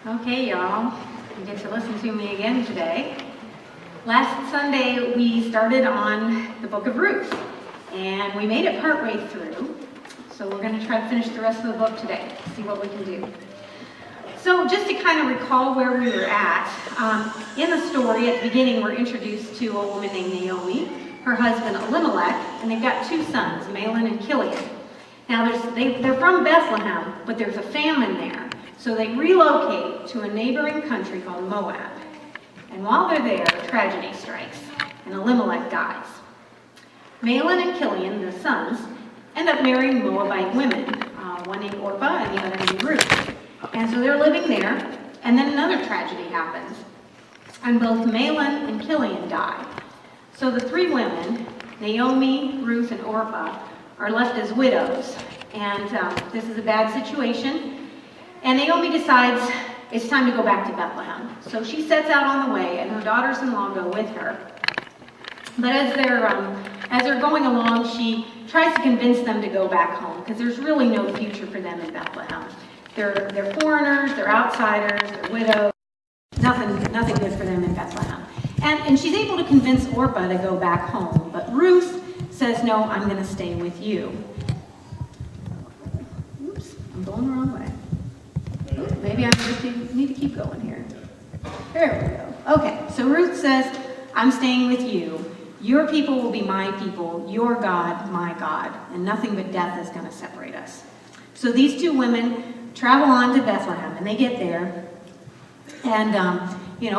Okay, y'all, you get to listen to me again today. Last Sunday, we started on the book of Ruth, and we made it partway through. So we're going to try to finish the rest of the book today, see what we can do. So just to kind of recall where we were at, in the story at the beginning, we're introduced to a woman named Naomi, her husband Elimelech, and they've got two sons, Mahlon and Chilion. Now they're from Bethlehem, but there's a famine there. So they relocate to a neighboring country called Moab. And while they're there, tragedy strikes, and Elimelech dies. Mahlon and Chilion, the sons, end up marrying Moabite women, one named Orpah and the other named Ruth. And so they're living there, and then another tragedy happens, and both Mahlon and Chilion die. So the three women, Naomi, Ruth, and Orpah, are left as widows. And this is a bad situation. And Naomi decides it's time to go back to Bethlehem. So she sets out on the way, and her daughters-in-law go with her. But as they're going along, she tries to convince them to go back home, because there's really no future for them in Bethlehem. They're foreigners, they're outsiders, they're widows. Nothing good for them in Bethlehem. And she's able to convince Orpah to go back home. But Ruth says, no, I'm going to stay with you. Oops, I'm going the wrong way. Maybe I need to keep going here. There we go. Okay, so Ruth says, I'm staying with you. Your people will be my people, your God, my God, and nothing but death is going to separate us. So these two women travel on to Bethlehem, and they get there, and,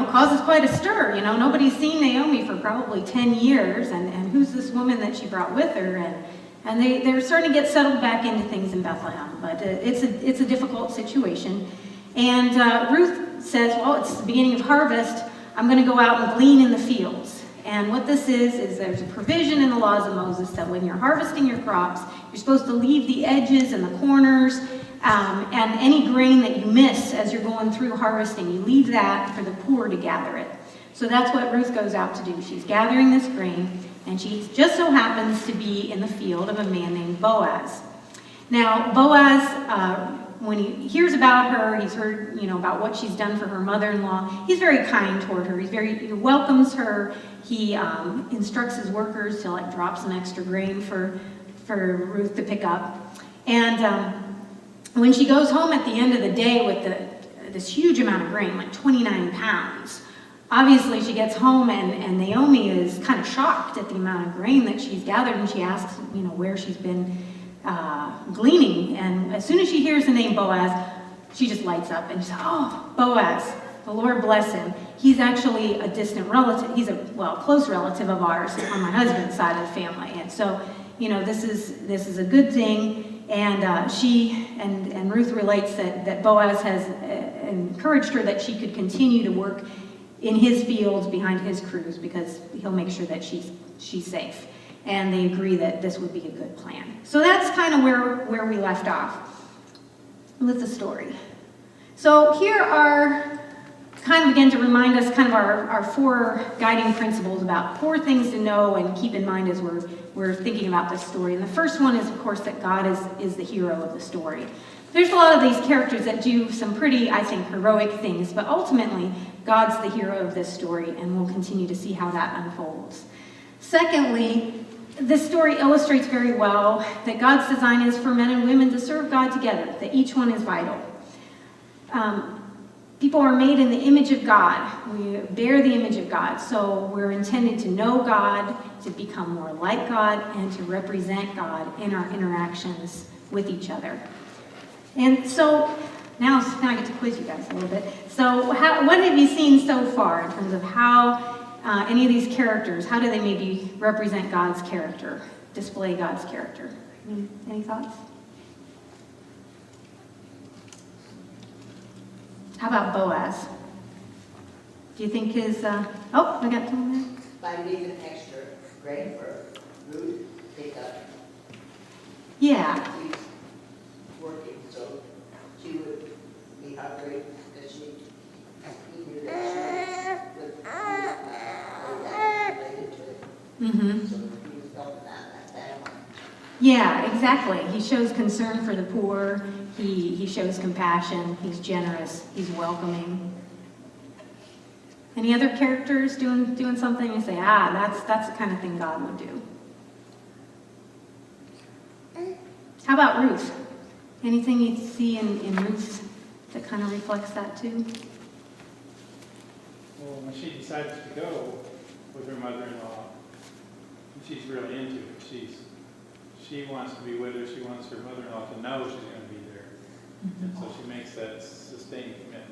causes quite a stir. Nobody's seen Naomi for probably 10 years, and who's this woman that she brought with her? And they're starting to get settled back into things in Bethlehem, but it's a difficult situation. And Ruth says, well, it's the beginning of harvest. I'm going to go out and glean in the fields. And what this is there's a provision in the laws of Moses that when you're harvesting your crops, you're supposed to leave the edges and the corners and any grain that you miss as you're going through harvesting, you leave that for the poor to gather it. So that's what Ruth goes out to do. She's gathering this grain, and she just so happens to be in the field of a man named Boaz. Now, Boaz, when he hears about her, he's heard, about what she's done for her mother-in-law. He's very kind toward her. He welcomes her. He instructs his workers to drop some extra grain for Ruth to pick up. And when she goes home at the end of the day with this huge amount of grain, 29 pounds, obviously she gets home and Naomi is kind of shocked at the amount of grain that she's gathered, and she asks, where she's been gleaning. And as soon as she hears the name Boaz, she just lights up and she says, oh, Boaz, the Lord bless him. He's actually a distant relative. He's a close relative of ours on my husband's side of the family. And so, this is a good thing. And she and Ruth relates that Boaz has encouraged her that she could continue to work in his fields behind his crews, because he'll make sure that she's safe. And they agree that this would be a good plan. So that's kind of where we left off with the story. So here are kind of, again, to remind us kind of our four guiding principles about four things to know and keep in mind as we're thinking about this story. And the first one is, of course, that God is the hero of the story. There's a lot of these characters that do some pretty, I think, heroic things, but ultimately, God's the hero of this story, and we'll continue to see how that unfolds. Secondly, this story illustrates very well that God's design is for men and women to serve God together, that each one is vital. People are made in the image of God. We bear the image of God, so we're intended to know God, to become more like God, and to represent God in our interactions with each other. And so now I get to quiz you guys a little bit. So what have you seen so far in terms of how any of these characters, how do they maybe represent God's character, display God's character? Any thoughts? How about Boaz? Do you think his, I got someone there. By leaving extra grain for Ruth to pick up. Yeah. He's working, so she would be hungry, because he knew that she would related to it. Mm-hmm. So he was helping out that family. Yeah, exactly. He shows concern for the poor. He shows compassion. He's generous. He's welcoming. Any other characters doing something you say, that's the kind of thing God would do? How about Ruth? Anything you see in Ruth that kind of reflects that too? Well, when she decides to go with her mother-in-law, she's really into it. She wants to be with her. She wants her mother-in-law to know she's going to be there. And so she makes that sustained commitment.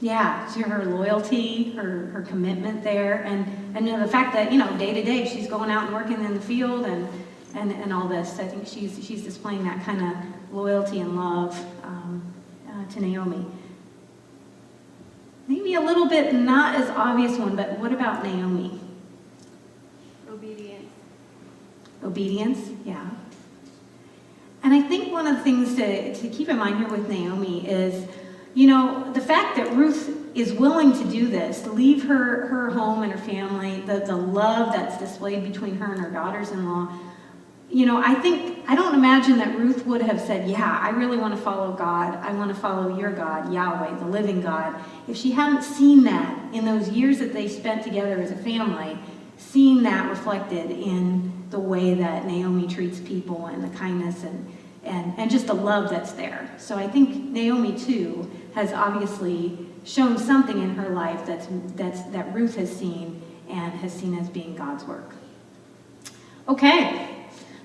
Yeah, to her loyalty, her commitment there, and the fact that, day to day she's going out and working in the field and all this. I think she's displaying that kind of loyalty and love to Naomi. Maybe a little bit not as obvious one, but what about Naomi? Obedience. Obedience, yeah. And I think one of the things to keep in mind here with Naomi is, the fact that Ruth is willing to do this, to leave her home and her family, the love that's displayed between her and her daughters-in-law, I don't imagine that Ruth would have said, yeah, I really want to follow God. I want to follow your God, Yahweh, the living God. If she hadn't seen that in those years that they spent together as a family, seeing that reflected in the way that Naomi treats people and the kindness and just the love that's there. So I think Naomi, too, has obviously shown something in her life that Ruth has seen and has seen as being God's work. Okay.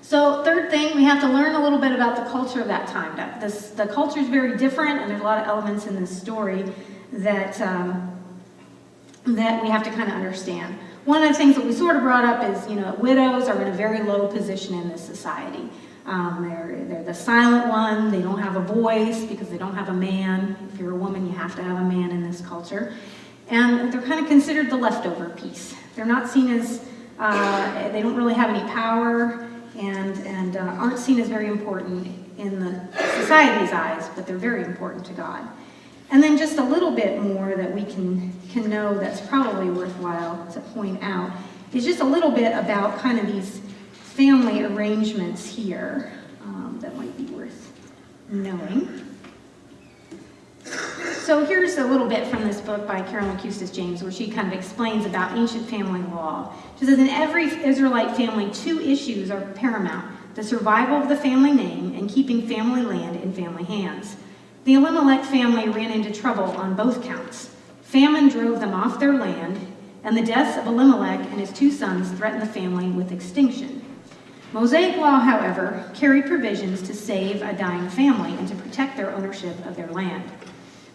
So third thing, we have to learn a little bit about the culture of that time. The culture is very different, and there's a lot of elements in this story that we have to kind of understand. One of the things that we sort of brought up is, widows are in a very low position in this society. They're the silent one. They don't have a voice because they don't have a man. If you're a woman, you have to have a man in this culture. And they're kind of considered the leftover piece. They're not seen as, they don't really have any power, and aren't seen as very important in the society's eyes, but they're very important to God. And then just a little bit more that we can know that's probably worthwhile to point out is just a little bit about kind of these family arrangements here that might be worth knowing. So here's a little bit from this book by Carolyn Custis James, where she kind of explains about ancient family law. She says, in every Israelite family, two issues are paramount: the survival of the family name and keeping family land in family hands. The Elimelech family ran into trouble on both counts. Famine drove them off their land, and the deaths of Elimelech and his two sons threatened the family with extinction. Mosaic law, however, carried provisions to save a dying family and to protect their ownership of their land.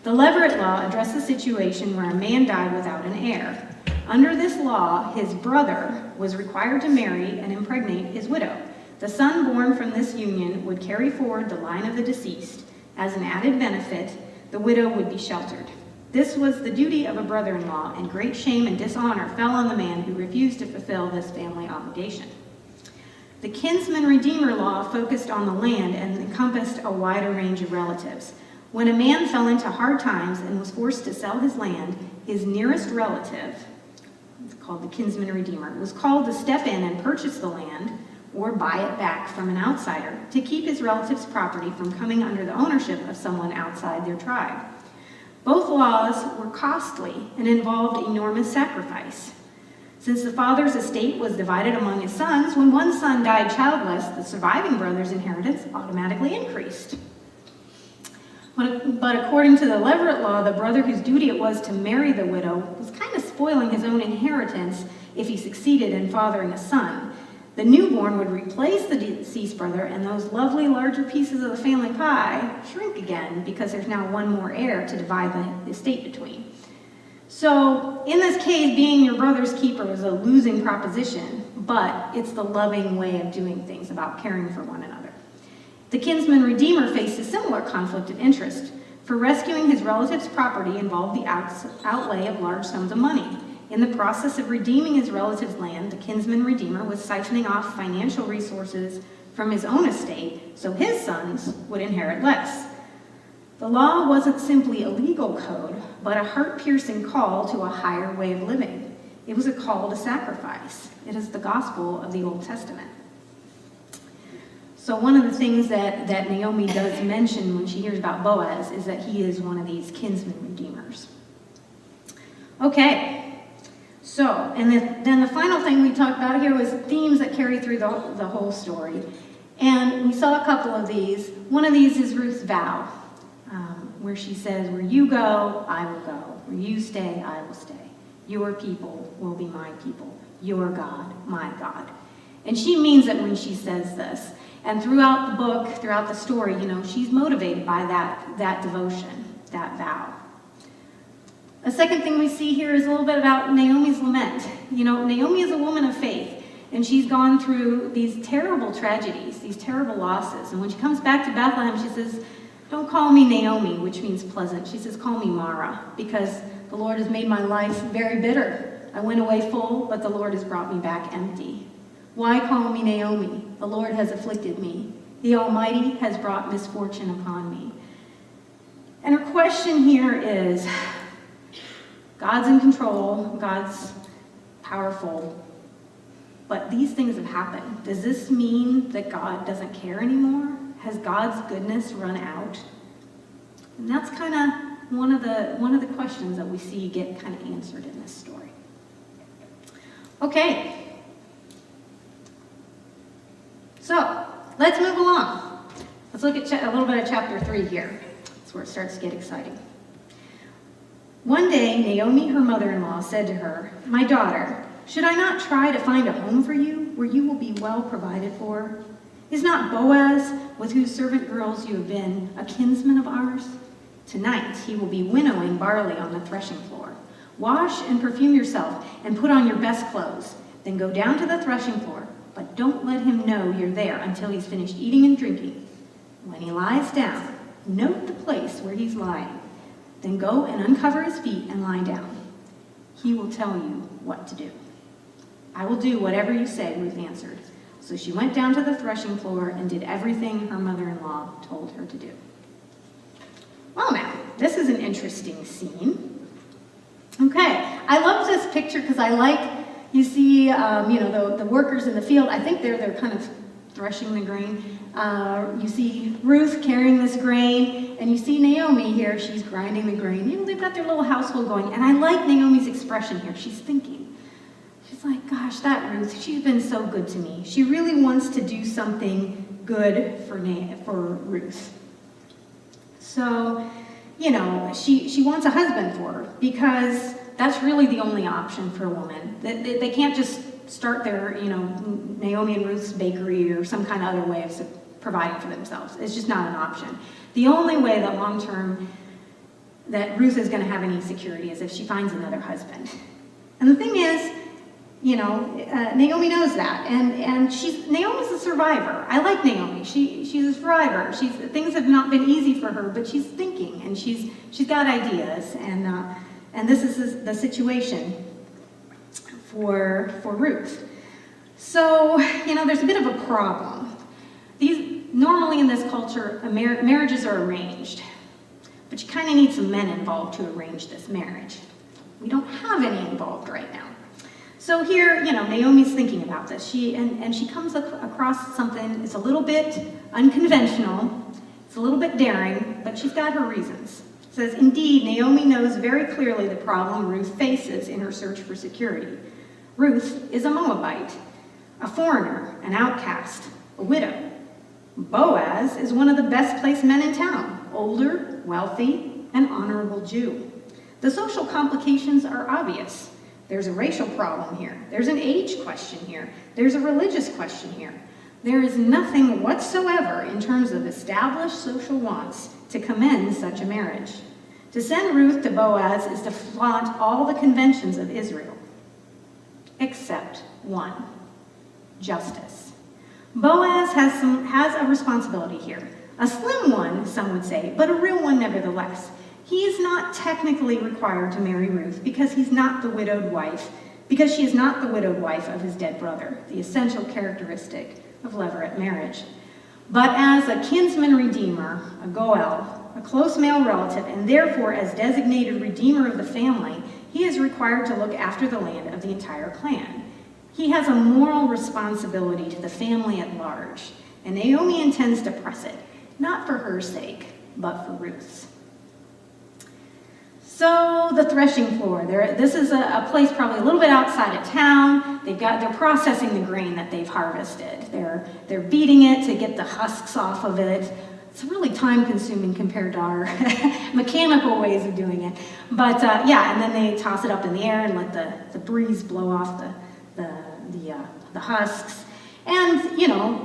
The Levirate law addressed the situation where a man died without an heir. Under this law, his brother was required to marry and impregnate his widow. The son born from this union would carry forward the line of the deceased. As an added benefit, the widow would be sheltered. This was the duty of a brother-in-law, and great shame and dishonor fell on the man who refused to fulfill this family obligation. The kinsman-redeemer law focused on the land and encompassed a wider range of relatives. When a man fell into hard times and was forced to sell his land, his nearest relative, it's called the kinsman-redeemer, was called to step in and purchase the land or buy it back from an outsider to keep his relative's property from coming under the ownership of someone outside their tribe. Both laws were costly and involved enormous sacrifice. Since the father's estate was divided among his sons, when one son died childless, the surviving brother's inheritance automatically increased. But according to the Levirate law, the brother whose duty it was to marry the widow was kind of spoiling his own inheritance if he succeeded in fathering a son. The newborn would replace the deceased brother, and those lovely larger pieces of the family pie shrink again because there's now one more heir to divide the estate between. So in this case, being your brother's keeper is a losing proposition, but it's the loving way of doing things, about caring for one another. The kinsman-redeemer faced a similar conflict of interest, for rescuing his relative's property involved the outlay of large sums of money. In the process of redeeming his relative's land, the kinsman-redeemer was siphoning off financial resources from his own estate, so his sons would inherit less. The law wasn't simply a legal code, but a heart-piercing call to a higher way of living. It was a call to sacrifice. It is the gospel of the Old Testament. So one of the things that Naomi does mention when she hears about Boaz is that he is one of these kinsman redeemers. Okay, so, and then the final thing we talked about here was themes that carry through the whole story. And we saw a couple of these. One of these is Ruth's vow, where she says, where you go, I will go. Where you stay, I will stay. Your people will be my people. Your God, my God. And she means it when she says this. And throughout the book, throughout the story, she's motivated by that devotion, that vow. A second thing we see here is a little bit about Naomi's lament. Naomi is a woman of faith, and she's gone through these terrible tragedies, these terrible losses. And when she comes back to Bethlehem, she says, don't call me Naomi, which means pleasant. She says, call me Mara, because the Lord has made my life very bitter. I went away full, but the Lord has brought me back empty. Why call me Naomi? The Lord has afflicted me. The Almighty has brought misfortune upon me. And her question here is, God's in control, God's powerful, but these things have happened. Does this mean that God doesn't care anymore? Has God's goodness run out? And that's kind of one of the questions that we see get kind of answered in this story. Okay. So, let's move along. Let's look at a little bit of chapter 3 here. That's where it starts to get exciting. One day, Naomi, her mother-in-law, said to her, my daughter, should I not try to find a home for you where you will be well provided for? Is not Boaz, with whose servant girls you have been, a kinsman of ours? Tonight he will be winnowing barley on the threshing floor. Wash and perfume yourself and put on your best clothes. Then go down to the threshing floor, but don't let him know you're there until he's finished eating and drinking. When he lies down, note the place where he's lying. Then go and uncover his feet and lie down. He will tell you what to do. I will do whatever you say, Ruth answered. So she went down to the threshing floor and did everything her mother-in-law told her to do. Well now, this is an interesting scene. Okay, I love this picture because I like, you see, the workers in the field. I think they're kind of threshing the grain. You see Ruth carrying this grain, and you see Naomi here. She's grinding the grain. They've got their little household going. And I like Naomi's expression here. She's thinking. She's like, gosh, that Ruth, she's been so good to me. She really wants to do something good for Ruth. So, she wants a husband for her because that's really the only option for a woman. They can't just start their, Naomi and Ruth's bakery or some kind of other way of providing for themselves. It's just not an option. The only way that long-term that Ruth is going to have any security is if she finds another husband. And the thing is, Naomi knows that, and Naomi's a survivor. I like Naomi. She's a survivor. Things have not been easy for her, but she's thinking and she's got ideas, and this is the situation for Ruth. So there's a bit of a problem. Normally in this culture, marriages are arranged, but you kind of need some men involved to arrange this marriage. We don't have any involved right now. So here, Naomi's thinking about this. She comes across something. It's a little bit unconventional. It's a little bit daring, but she's got her reasons. It says, indeed, Naomi knows very clearly the problem Ruth faces in her search for security. Ruth is a Moabite, a foreigner, an outcast, a widow. Boaz is one of the best placed men in town, older, wealthy, an honorable Jew. The social complications are obvious. There's a racial problem here. There's an age question here. There's a religious question here. There is nothing whatsoever in terms of established social wants to commend such a marriage. To send Ruth to Boaz is to flaunt all the conventions of Israel, except one: justice. Boaz has a responsibility here. A slim one, some would say, but a real one nevertheless. He is not technically required to marry Ruth because she is not the widowed wife of his dead brother, the essential characteristic of levirate marriage. But as a kinsman redeemer, a goel, a close male relative, and therefore as designated redeemer of the family, he is required to look after the land of the entire clan. He has a moral responsibility to the family at large. and Naomi intends to press it, not for her sake, but for Ruth's. So the threshing floor, this is a place probably a little bit outside of town. They're processing the grain that they've harvested. They're beating it to get the husks off of it. It's really time consuming compared to our mechanical ways of doing it. But and then they toss it up in the air and let the breeze blow off the husks. And,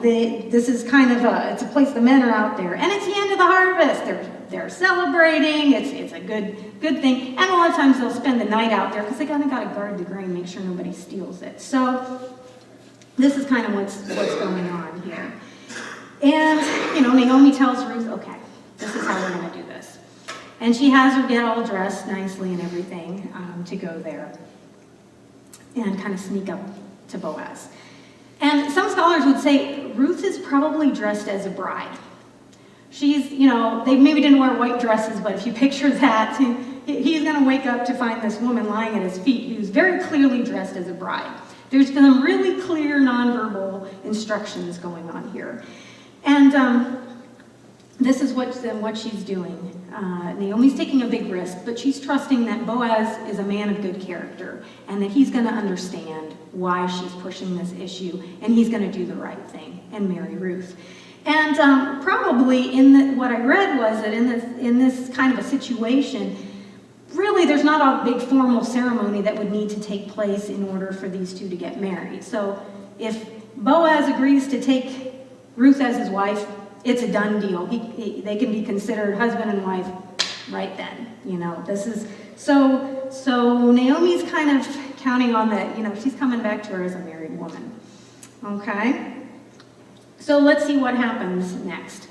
this is kind of it's a place the men are out there. And it's the end of the harvest. They're celebrating. It's a good thing. And a lot of times they'll spend the night out there because they kind of got to guard the grain, make sure nobody steals it. So this is kind of what's going on here. And, Naomi tells Ruth, okay, this is how we're going to do this. And she has her get all dressed nicely and everything to go there and kind of sneak up to Boaz. And some scholars would say Ruth is probably dressed as a bride. She's, they maybe didn't wear white dresses, but if you picture that, he's going to wake up to find this woman lying at his feet who's very clearly dressed as a bride. There's some really clear nonverbal instructions going on here. And this is what she's doing. Naomi's taking a big risk, but she's trusting that Boaz is a man of good character and that he's going to understand why she's pushing this issue, and he's going to do the right thing and marry Ruth. And probably what I read was that in this kind of a situation, really there's not a big formal ceremony that would need to take place in order for these two to get married. So if Boaz agrees to take Ruth as his wife, it's a done deal. They can be considered husband and wife right then. This is so Naomi's kind of counting on that. She's coming back to her as a married woman. Okay. So let's see what happens next.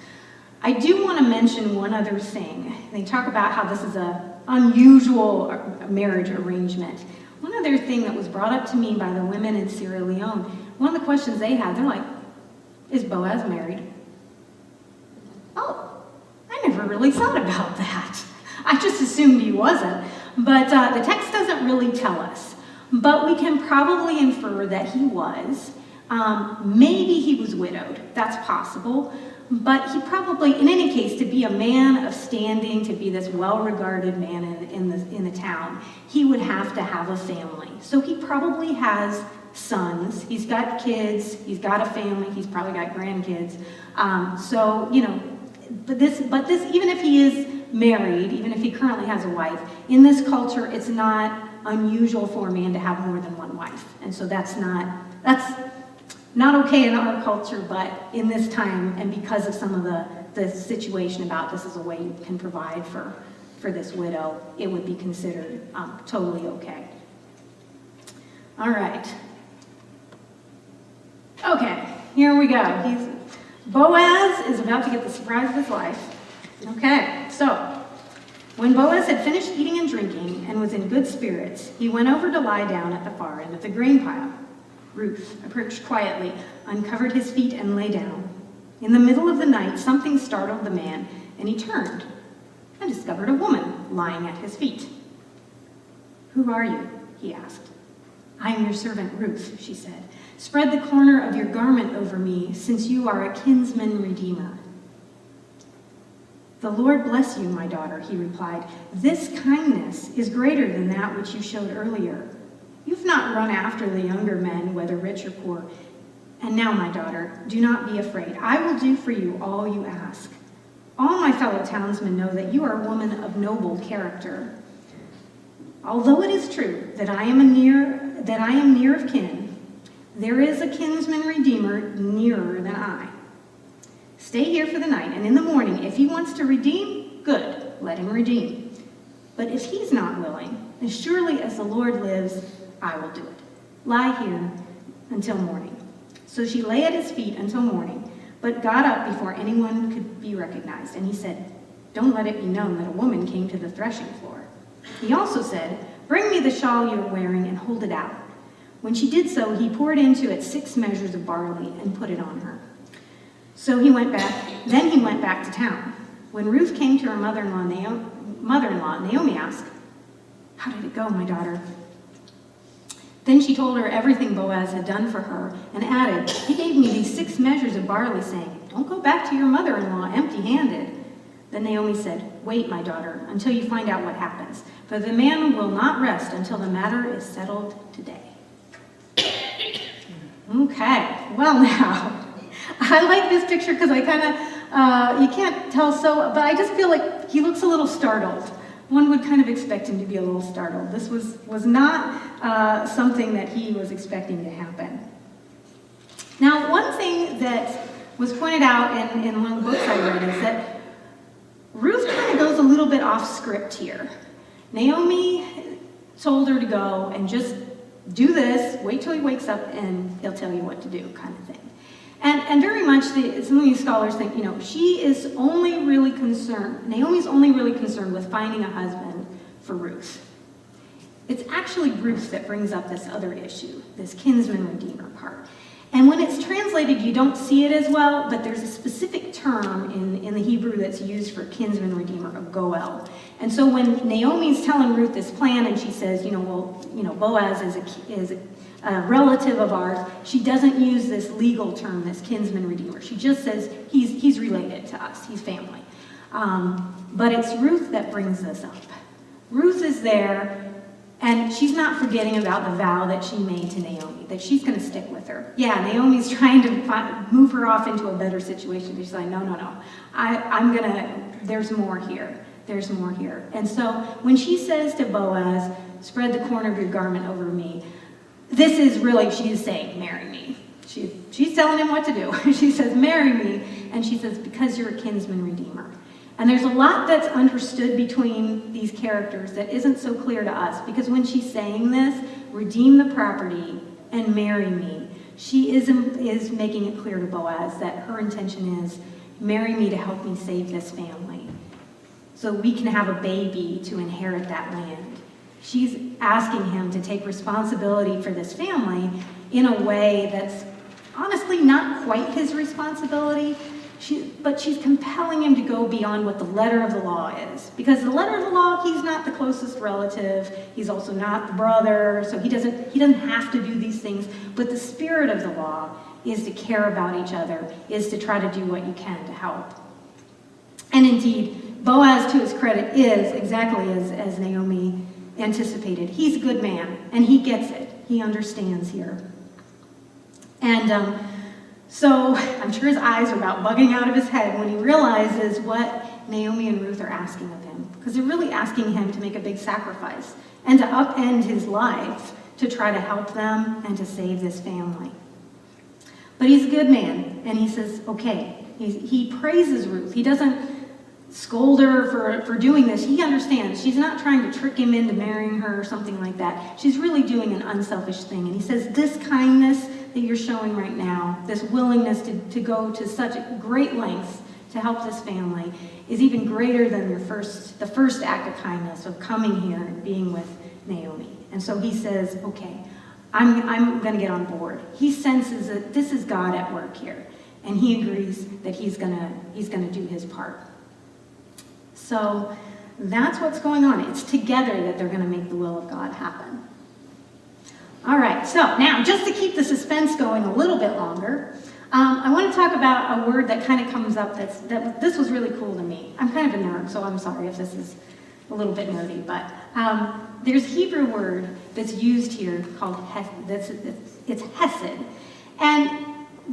I do want to mention one other thing. They talk about how this is an unusual marriage arrangement. One other thing that was brought up to me by the women in Sierra Leone, one of the questions they had, they're like, is Boaz married? Oh, I never really thought about that. I just assumed he wasn't. But the text doesn't really tell us. But we can probably infer that he was. Maybe he was widowed. That's possible. But he probably, in any case, to be a man of standing, to be this well-regarded man in the town, he would have to have a family. So he probably has sons. He's got kids. He's got a family. He's probably got grandkids. But this, even if he is married, even if he currently has a wife, in this culture, it's not unusual for a man to have more than one wife. And so that's not okay in our culture, but in this time, and because of some of the situation about this is a way you can provide for this widow, it would be considered totally okay. All right. Okay, here we go. Boaz is about to get the surprise of his life. Okay, so when Boaz had finished eating and drinking and was in good spirits, he went over to lie down at the far end of the grain pile. Ruth approached quietly, uncovered his feet, and lay down. In the middle of the night, something startled the man, and he turned and discovered a woman lying at his feet. "Who are you?" he asked. "I am your servant Ruth," she said. "Spread the corner of your garment over me, since you are a kinsman redeemer." "The Lord bless you, my daughter," he replied. "This kindness is greater than that which you showed earlier. You've not run after the younger men, whether rich or poor. And now, my daughter, do not be afraid. I will do for you all you ask. All my fellow townsmen know that you are a woman of noble character. Although it is true that I am near of kin, there is a kinsman redeemer nearer than I. Stay here for the night, and in the morning, if he wants to redeem, good, let him redeem. But if he's not willing, as surely as the Lord lives, I will do it. Lie here until morning." So she lay at his feet until morning, but got up before anyone could be recognized. And he said, "Don't let it be known that a woman came to the threshing floor." He also said, "Bring me the shawl you're wearing and hold it out." When she did so, he poured into it 6 measures of barley and put it on her. So he went back to town. When Ruth came to her mother-in-law, Naomi asked, "How did it go, my daughter?" Then she told her everything Boaz had done for her and added, "He gave me these 6 measures of barley, saying, don't go back to your mother-in-law empty-handed. Then Naomi said, wait, my daughter, until you find out what happens. For the man will not rest until the matter is settled today. Okay, well now, I like this picture because I kind of, you can't tell so, but I just feel like he looks a little startled. One would kind of expect him to be a little startled. This was not something that he was expecting to happen. Now, one thing that was pointed out in one of the books I read is that Ruth kind of goes a little bit off script here. Naomi told her to go and just do this, wait till he wakes up and he'll tell you what to do, kind of thing. And very much, some of these scholars think, she is only really concerned, Naomi's only really concerned with finding a husband for Ruth. It's actually Ruth that brings up this other issue, this kinsman-redeemer part. And when it's translated, you don't see it as well, but there's a specific term in the Hebrew that's used for kinsman-redeemer, a goel. And so when Naomi's telling Ruth this plan and she says, Boaz is a relative of ours, she doesn't use this legal term, this kinsman-redeemer. She just says he's related to us, he's family. But it's Ruth that brings this up. Ruth is there, and she's not forgetting about the vow that she made to Naomi, that she's going to stick with her. Yeah, Naomi's trying to move her off into a better situation. She's like, no. There's more here. There's more here. And so when she says to Boaz, spread the corner of your garment over me, this is really, she's saying, marry me. She's telling him what to do. She says, marry me. And she says, because you're a kinsman redeemer. And there's a lot that's understood between these characters that isn't so clear to us, because when she's saying this, redeem the property and marry me, she is making it clear to Boaz that her intention is, marry me to help me save this family, so we can have a baby to inherit that land. She's asking him to take responsibility for this family in a way that's honestly not quite his responsibility. But she's compelling him to go beyond what the letter of the law is. Because the letter of the law, he's not the closest relative. He's also not the brother. So he doesn't have to do these things. But the spirit of the law is to care about each other, is to try to do what you can to help. And indeed, Boaz, to his credit, is exactly as Naomi anticipated. He's a good man, and he gets it. He understands here. And so I'm sure his eyes are about bugging out of his head when he realizes what Naomi and Ruth are asking of him. Because they're really asking him to make a big sacrifice and to upend his life to try to help them and to save this family. But he's a good man, and he says, okay. He praises Ruth. He doesn't scold her for doing this. He understands. She's not trying to trick him into marrying her or something like that. She's really doing an unselfish thing. And he says, this kindness that you're showing right now, this willingness to go to such great lengths to help this family, is even greater than the first act of kindness of coming here and being with Naomi. And so he says, okay, I'm going to get on board. He senses that this is God at work here, and he agrees that he's going to do his part. So that's what's going on. It's together that they're going to make the will of God happen. All right, so now just to keep the suspense going a little bit longer, I want to talk about a word that kind of comes up this was really cool to me. I'm kind of a nerd, so I'm sorry if this is a little bit nerdy, but there's a Hebrew word that's used here called it's hesed. And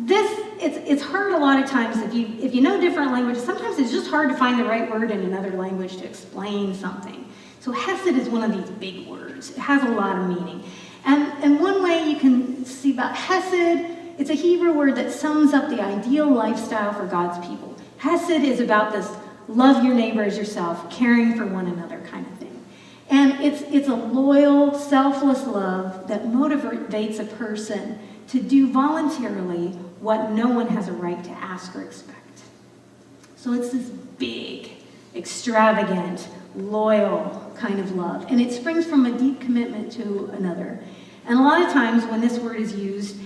it's hard a lot of times if you know different languages. Sometimes it's just hard to find the right word in another language to explain something. So hesed is one of these big words. It has a lot of meaning. And one way you can see about hesed, it's a Hebrew word that sums up the ideal lifestyle for God's people. Hesed is about this love your neighbor as yourself, caring for one another kind of thing. And it's a loyal, selfless love that motivates a person to do voluntarily what no one has a right to ask or expect. So it's this big, extravagant, loyal kind of love. And it springs from a deep commitment to another. And a lot of times when this word is used,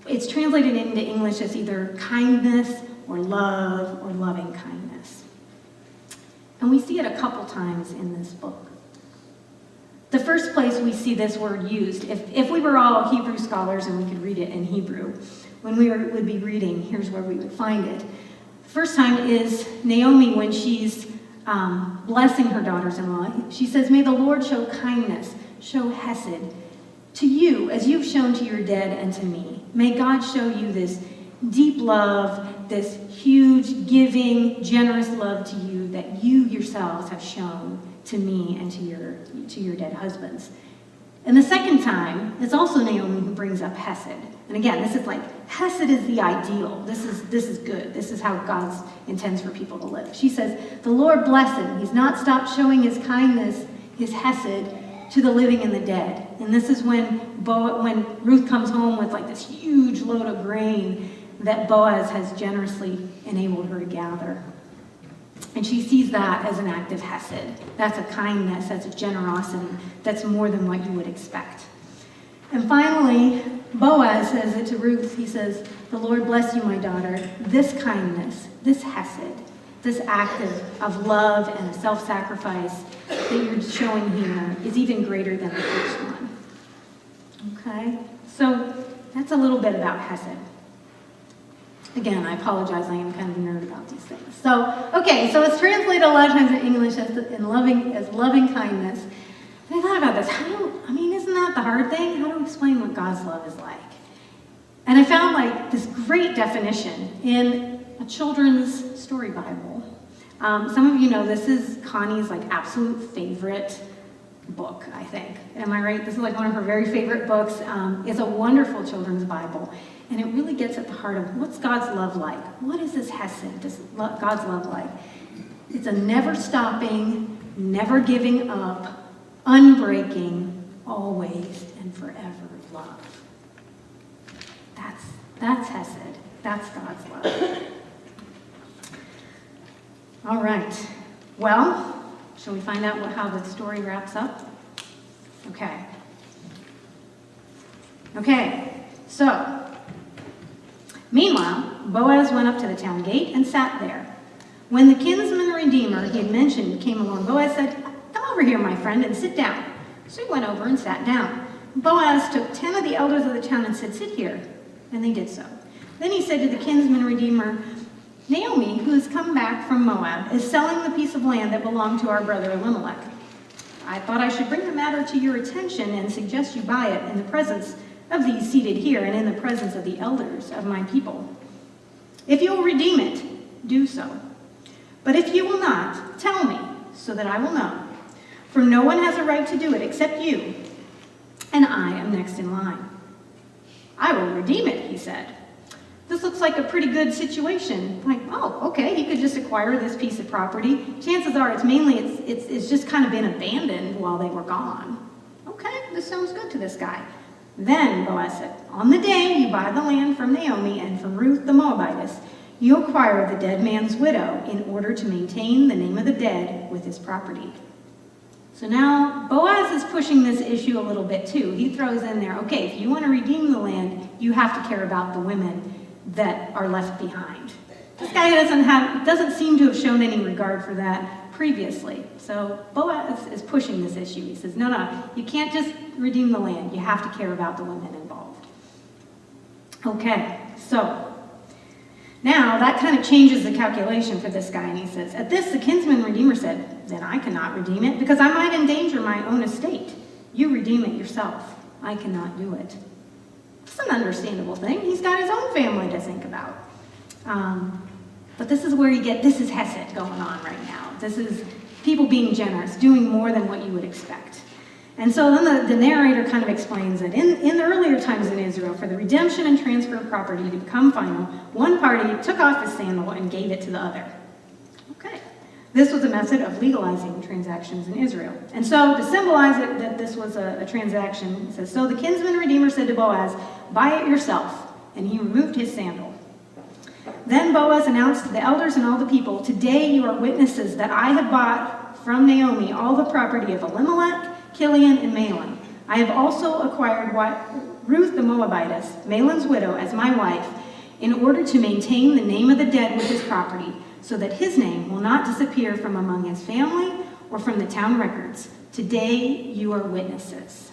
it's translated into English as either kindness or love or loving kindness. And we see it a couple times in this book. The first place we see this word used, if we were all Hebrew scholars and we could read it in Hebrew, when we would be reading, here's where we would find it. First time is Naomi when she's blessing her daughters-in-law. She says, "May the Lord show kindness, show hesed to you as you've shown to your dead and to me. May God show you this deep love, this huge, giving, generous love to you that you yourselves have shown to me and to your dead husbands." And the second time, it's also Naomi who brings up hesed. And again, this is like, hesed is the ideal. This is good. This is how God intends for people to live. She says, "The Lord bless him. He's not stopped showing his kindness, his hesed, to the living and the dead." And this is when Ruth comes home with like this huge load of grain that Boaz has generously enabled her to gather. And she sees that as an act of hesed. That's a kindness, that's a generosity, that's more than what you would expect. And finally, Boaz says it to Ruth. He says, "The Lord bless you, my daughter. This kindness, this hesed, this act of love and self-sacrifice that you're showing here is even greater than the first one." Okay? So that's a little bit about hesed. Again, I apologize, I am kind of a nerd about these things. So it's translated a lot of times in English as loving kindness. And I thought about this. Isn't that the hard thing? How to explain what God's love is like? And I found like this great definition in a children's story Bible. Some of you know this is Connie's like absolute favorite book, I think. Am I right? This is like one of her very favorite books. It's a wonderful children's Bible. And it really gets at the heart of what's God's love like? What is this hesed, God's love like? It's a never stopping, never giving up, unbreaking, always and forever love. That's hesed. That's God's love. All right. Well, shall we find out how the story wraps up? Okay. So, meanwhile, Boaz went up to the town gate and sat there. When the kinsman redeemer he had mentioned came along, Boaz said, "Come over here, my friend, and sit down." So he went over and sat down. Boaz took 10 of the elders of the town and said, "Sit here." And they did so. Then he said to the kinsman redeemer, "Naomi, who has come back from Moab, is selling the piece of land that belonged to our brother Elimelech. I thought I should bring the matter to your attention and suggest you buy it in the presence of these seated here and in the presence of the elders of my people. If you will redeem it, do so. But if you will not, tell me, so that I will know. For no one has a right to do it except you, and I am next in line." "I will redeem it," he said. "This looks like a pretty good situation." Like, oh, okay, he could just acquire this piece of property. Chances are it's just kind of been abandoned while they were gone. Okay, this sounds good to this guy. Then Boaz said, "On the day you buy the land from Naomi and from Ruth the Moabitess, you acquire the dead man's widow in order to maintain the name of the dead with his property." So now Boaz is pushing this issue a little bit too. He throws in there, okay, if you want to redeem the land, you have to care about the women that are left behind. This guy doesn't seem to have shown any regard for that previously. So Boaz is pushing this issue. He says, no, you can't just redeem the land. You have to care about the women involved. Okay, so now that kind of changes the calculation for this guy, and he says, "At this, the kinsman redeemer said, then I cannot redeem it, because I might endanger my own estate. You redeem it yourself. I cannot do it." It's an understandable thing. He's got his own family to think about. But this is where this is hesed going on right now. This is people being generous, doing more than what you would expect. And so then the narrator kind of explains that in the earlier times in Israel, for the redemption and transfer of property to become final, one party took off his sandal and gave it to the other. Okay. This was a method of legalizing transactions in Israel. And so to symbolize it, that this was a transaction, it says, "So the kinsman redeemer said to Boaz, 'Buy it yourself.' And he removed his sandal. Then Boaz announced to the elders and all the people, 'Today you are witnesses that I have bought from Naomi all the property of Elimelech, Kilian, and Mahlon. I have also acquired Ruth the Moabitess, Mahlon's widow, as my wife, in order to maintain the name of the dead with his property, so that his name will not disappear from among his family or from the town records. Today you are witnesses.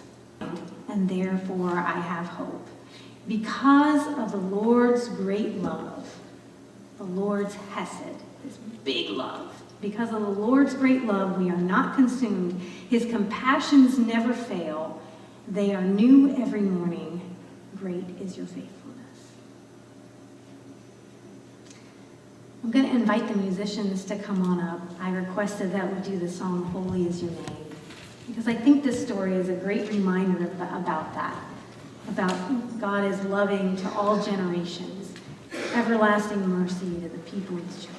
And therefore I have hope. Because of the Lord's great love, the Lord's hesed, this big love. Because of the Lord's great love, we are not consumed. His compassions never fail. They are new every morning. Great is your faithfulness. I'm going to invite the musicians to come on up. I requested that we do the song, Holy is Your Name, because I think this story is a great reminder about that, about God is loving to all generations, everlasting mercy to the people he's chosen.